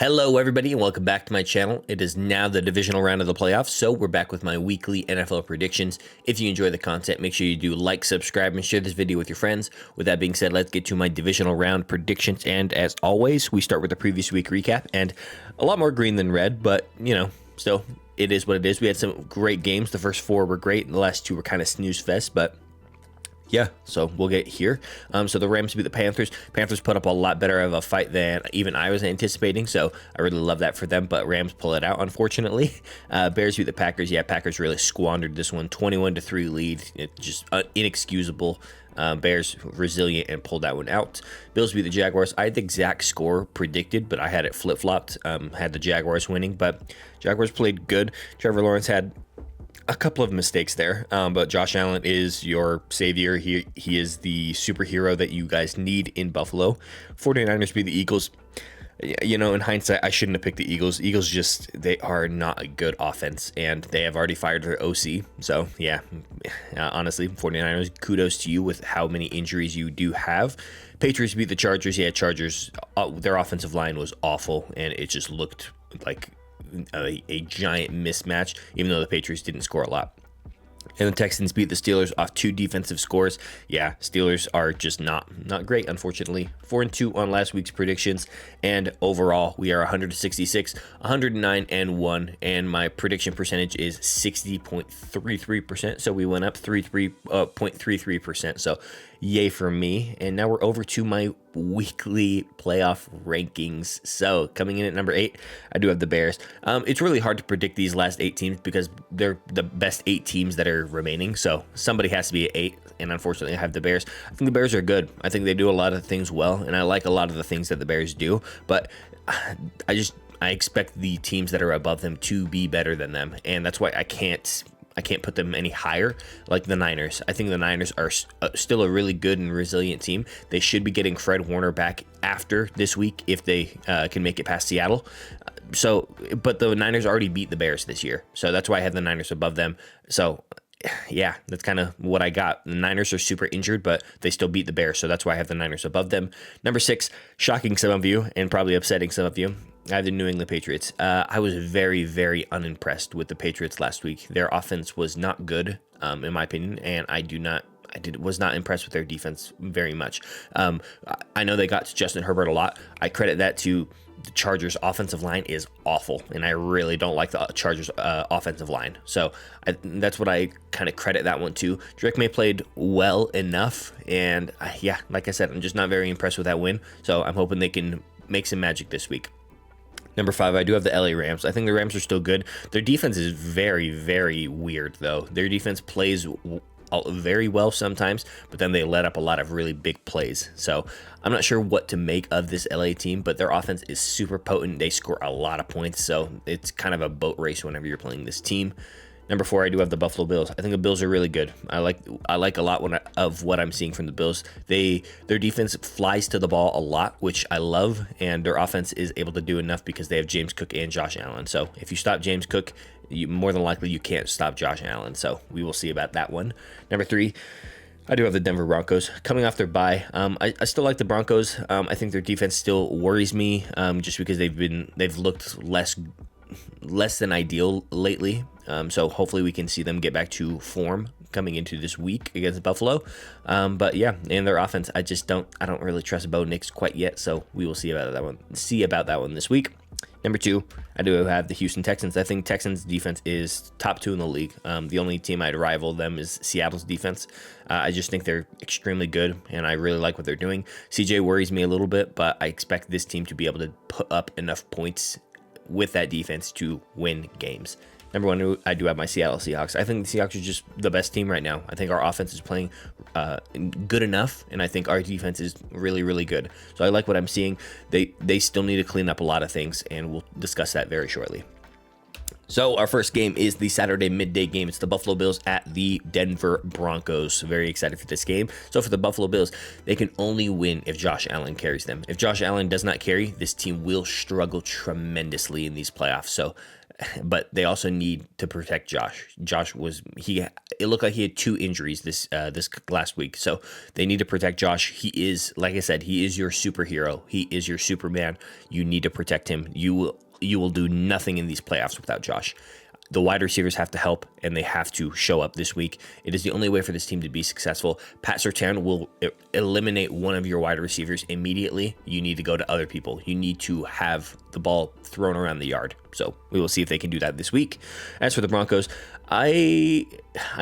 Hello, everybody, and welcome back to my channel. It is now the divisional round of the playoffs, so we're back with my weekly NFL predictions. If you enjoy the content, make sure you do like, subscribe, and share this video with your friends. With that being said, let's get to my divisional round predictions, and as always, we start with the previous week recap, and a lot more green than red, but, you know, still, it is what it is. We had some great games. The first four were great, and the last two were kind of snooze fest, but yeah, so we'll get here. So the Rams beat the Panthers. Panthers put up a lot better of a fight than even I was anticipating, so I really love that for them, but Rams pull it out, unfortunately. Bears beat the Packers. Yeah, Packers really squandered this one. 21-3 lead. It's just inexcusable. Bears resilient and pulled that one out. Bills beat the Jaguars. I had the exact score predicted, but I had it flip-flopped. Had the Jaguars winning, but Jaguars played good. Trevor Lawrence had a couple of mistakes there, but Josh Allen is your savior. He is the superhero that you guys need in Buffalo. 49ers beat the Eagles. You know, in hindsight, I shouldn't have picked the Eagles. Eagles just, they are not a good offense, and they have already fired their OC. So, yeah, honestly, 49ers, kudos to you with how many injuries you do have. Patriots beat the Chargers. Yeah, Chargers, their offensive line was awful, and it just looked like a giant mismatch, even though the Patriots didn't score a lot. And the Texans beat the Steelers off two defensive scores. Yeah, Steelers are just not great, unfortunately. 4-2 on last week's predictions, and overall we are 166, 109-1, and my prediction percentage is 60.33%. So we went up 0.33%. So yay for me. And now we're over to my weekly playoff rankings. So coming in at number 8, I do have the Bears. It's really hard to predict these last 8 teams because they're the best 8 teams that are remaining. So somebody has to be at 8, and unfortunately I have the Bears. I think the Bears are good. I think they do a lot of things well, and I like a lot of the things that the Bears do, but I expect the teams that are above them to be better than them, and that's why I can't put them any higher, like the Niners. I think the Niners are still a really good and resilient team. They should be getting Fred Warner back after this week if they can make it past Seattle. But the Niners already beat the Bears this year, so that's why I have the Niners above them. So yeah, that's kind of what I got. The Niners are super injured, but they still beat the Bears, so that's why I have the Niners above them. Number 6, shocking some of you and probably upsetting some of you, I have the New England Patriots. I was very, very unimpressed with the Patriots last week. Their offense was not good, in my opinion, and I was not impressed with their defense very much. I know they got to Justin Herbert a lot. I credit that to the Chargers' offensive line is awful, and I really don't like the Chargers' offensive line. So that's what I kind of credit that one to. Drake May played well enough, and yeah, like I said, I'm just not very impressed with that win. So I'm hoping they can make some magic this week. Number 5, I do have the LA Rams. I think the Rams are still good. Their defense is very, very weird, though. Their defense plays very well sometimes, but then they let up a lot of really big plays. So I'm not sure what to make of this LA team, but their offense is super potent. They score a lot of points, so it's kind of a boat race whenever you're playing this team. Number 4, I do have the Buffalo Bills. I think the Bills are really good. I like a lot of what I'm seeing from the Bills. Their defense flies to the ball a lot, which I love, and their offense is able to do enough because they have James Cook and Josh Allen. So if you stop James Cook, more than likely you can't stop Josh Allen. So we will see about that one. Number 3, I do have the Denver Broncos coming off their bye. I still like the Broncos. I think their defense still worries me, just because they've looked less than ideal lately. So hopefully we can see them get back to form coming into this week against Buffalo. But yeah, and their offense, I don't really trust Bo Nix quite yet. So we will see about that one this week. Number 2, I do have the Houston Texans. I think Texans defense is top 2 in the league. The only team I'd rival them is Seattle's defense. I just think they're extremely good, and I really like what they're doing. CJ worries me a little bit, but I expect this team to be able to put up enough points with that defense to win games. Number 1, I do have my Seattle Seahawks. I think the Seahawks are just the best team right now. I think our offense is playing good enough, and I think our defense is really, really good. So I like what I'm seeing. They still need to clean up a lot of things, and we'll discuss that very shortly. So our first game is the Saturday midday game. It's the Buffalo Bills at the Denver Broncos. Very excited for this game. So for the Buffalo Bills, they can only win if Josh Allen carries them. If Josh Allen does not carry, this team will struggle tremendously in these playoffs. So but they also need to protect Josh. It looked like he had 2 injuries this last week, so they need to protect Josh. He is, like I said, he is your superhero. He is your Superman. You need to protect him. You will do nothing in these playoffs without Josh. The wide receivers have to help, and they have to show up this week. It is the only way for this team to be successful. Pat Surtain will eliminate one of your wide receivers immediately. You need to go to other people. You need to have the ball thrown around the yard. So we will see if they can do that this week. As for the Broncos, I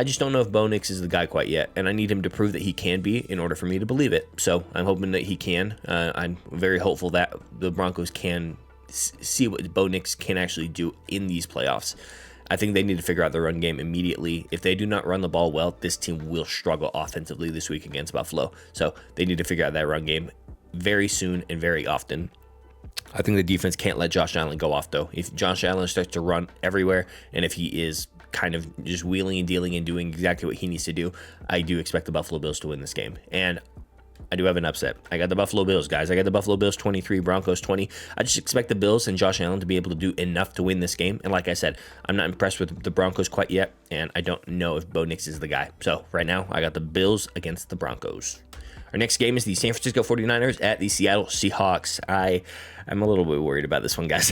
just don't know if Bo Nix is the guy quite yet, and I need him to prove that he can be in order for me to believe it. So I'm hoping that he can. I'm very hopeful that the Broncos can see what Bo Nix can actually do in these playoffs. I think they need to figure out the run game immediately. If they do not run the ball well, this team will struggle offensively this week against Buffalo. So they need to figure out that run game very soon and very often. I think the defense can't let Josh Allen go off, though. If Josh Allen starts to run everywhere, and if he is kind of just wheeling and dealing and doing exactly what he needs to do, I do expect the Buffalo Bills to win this game. And I do have an upset. I got the Buffalo Bills, guys. I got the Buffalo Bills 23, Broncos 20. I just expect the Bills and Josh Allen to be able to do enough to win this game. And like I said, I'm not impressed with the Broncos quite yet, and I don't know if Bo Nix is the guy. So right now, I got the Bills against the Broncos. Our next game is the San Francisco 49ers at the Seattle Seahawks. I'm a little bit worried about this one, guys.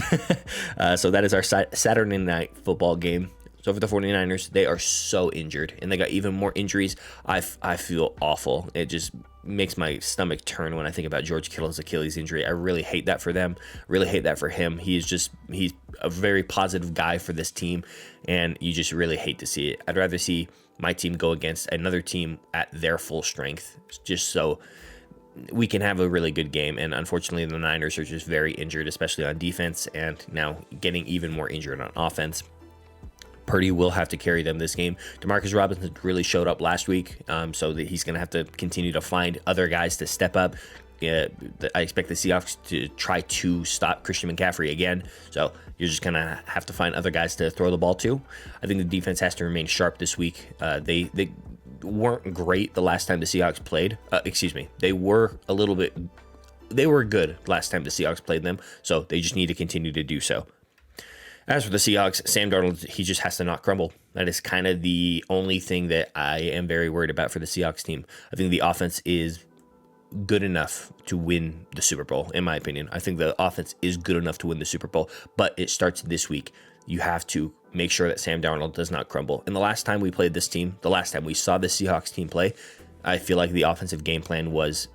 So that is our Saturday night football game. So for the 49ers, they are so injured, and they got even more injuries. I feel awful. It just makes my stomach turn when I think about George Kittle's Achilles injury. I really hate that for them. Really hate that for him. He's a very positive guy for this team, and you just really hate to see it. I'd rather see my team go against another team at their full strength, just so we can have a really good game. And unfortunately, the Niners are just very injured, especially on defense, and now getting even more injured on offense. Purdy will have to carry them this game. Demarcus Robinson really showed up last week, so that he's going to have to continue to find other guys to step up. I expect the Seahawks to try to stop Christian McCaffrey again, so you're just going to have to find other guys to throw the ball to. I think the defense has to remain sharp this week. They weren't great the last time the Seahawks played. They were good last time the Seahawks played them, so they just need to continue to do so. As for the Seahawks, Sam Darnold, he just has to not crumble. That is kind of the only thing that I am very worried about for the Seahawks team. I think the offense is good enough to win the Super Bowl, in my opinion. I think the offense is good enough to win the Super Bowl, but it starts this week. You have to make sure that Sam Darnold does not crumble. And the last time we played this team, the last time we saw the Seahawks team play, I feel like the offensive game plan was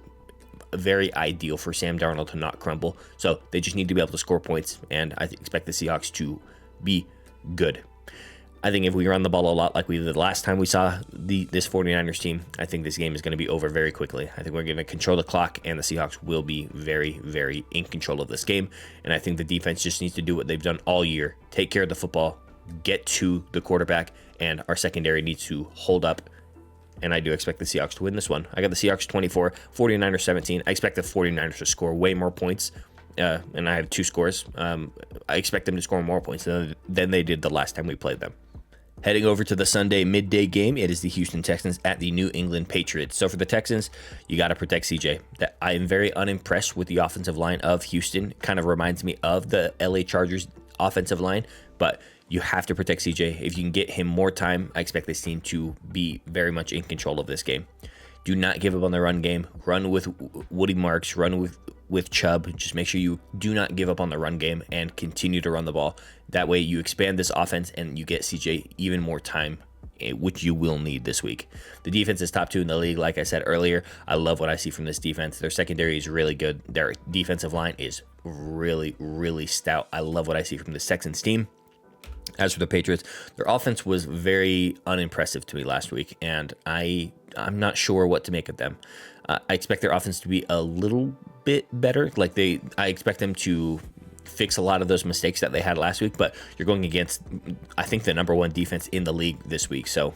very ideal for Sam Darnold to not crumble. So they just need to be able to score points, and I expect the Seahawks to be good. I think if we run the ball a lot like we did the last time we saw this 49ers team, I think this game is going to be over very quickly. I think we're going to control the clock, and the Seahawks will be very, very in control of this game. And I think the defense just needs to do what they've done all year. Take care of the football, get to the quarterback, and our secondary needs to hold up. And I do expect the Seahawks to win this one. I got the Seahawks 24, 49ers 17. I expect the 49ers to score way more points. And I have 2 scores. I expect them to score more points than they did the last time we played them. Heading over to the Sunday midday game, it is the Houston Texans at the New England Patriots. So for the Texans, you got to protect CJ. I am very unimpressed with the offensive line of Houston. Kind of reminds me of the LA Chargers offensive line, but you have to protect CJ. If you can get him more time, I expect this team to be very much in control of this game. Do not give up on the run game. Run with Woody Marks. Run with Chubb. Just make sure you do not give up on the run game and continue to run the ball. That way you expand this offense and you get CJ even more time, which you will need this week. The defense is top 2 in the league. Like I said earlier, I love what I see from this defense. Their secondary is really good. Their defensive line is really, really stout. I love what I see from the Texans team. As for the Patriots, their offense was very unimpressive to me last week, and I'm not sure what to make of them. I expect their offense to be a little bit better. I expect them to fix a lot of those mistakes that they had last week, but you're going against, I think, the number 1 defense in the league this week, so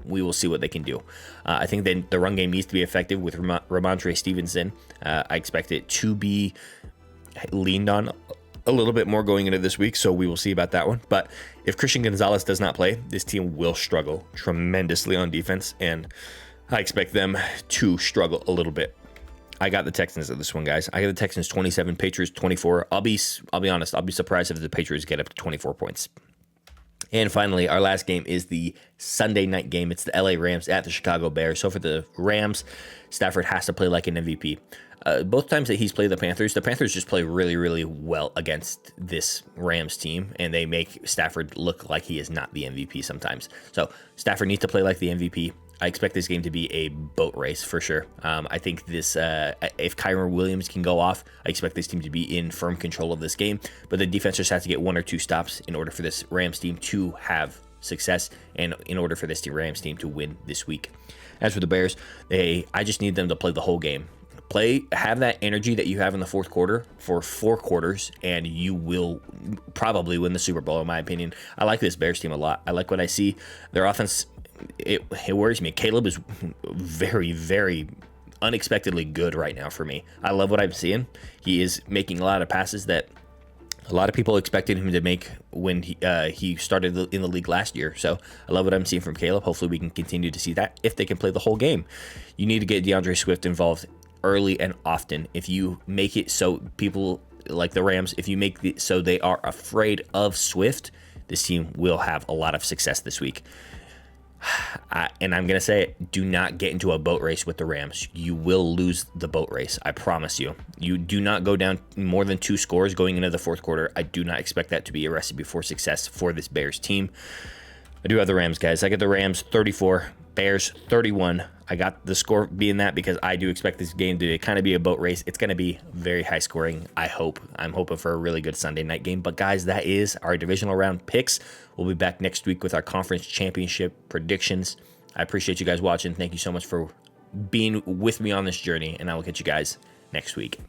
we will see what they can do. I think then the run game needs to be effective with Ramondre Stevenson. I expect it to be leaned on a little bit more going into this week, so we will see about that one. But if Christian Gonzalez does not play, this team will struggle tremendously on defense, and I expect them to struggle a little bit. I got the Texans at this one, guys. I got the Texans 27, Patriots 24. I'll be honest, I'll be surprised if the Patriots get up to 24 points. And finally, our last game is the Sunday night game. It's the LA Rams at the Chicago Bears. So for the Rams, Stafford has to play like an MVP. Both times that he's played the Panthers just play really, really well against this Rams team, and they make Stafford look like he is not the MVP sometimes. So Stafford needs to play like the MVP. I expect this game to be a boat race for sure. I think this, if Kyren Williams can go off, I expect this team to be in firm control of this game. But the defense just has to get 1 or 2 stops in order for this Rams team to have success and in order for this Rams team to win this week. As for the Bears, I just need them to play the whole game. Have that energy that you have in the fourth quarter for 4 quarters, and you will probably win the Super Bowl, in my opinion. I like this Bears team a lot. I like what I see. Their offense, it worries me. Caleb is very, very unexpectedly good right now for me. I love what I'm seeing. He is making a lot of passes that a lot of people expected him to make when he started in the league last year. So I love what I'm seeing from Caleb. Hopefully we can continue to see that if they can play the whole game. You need to get DeAndre Swift involved early and often. If you make it so people like the Rams, if you make it so they are afraid of Swift, this team will have a lot of success this week. And I'm going to say it, do not get into a boat race with the Rams. You will lose the boat race. I promise you. You do not go down more than 2 scores going into the fourth quarter. I do not expect that to be a recipe for success for this Bears team. I do have the Rams, guys. I got the Rams 34, Bears 31. I got the score being that because I do expect this game to kind of be a boat race. It's going to be very high scoring, I hope. I'm hoping for a really good Sunday night game. But guys, that is our divisional round picks. We'll be back next week with our conference championship predictions. I appreciate you guys watching. Thank you so much for being with me on this journey, and I will catch you guys next week.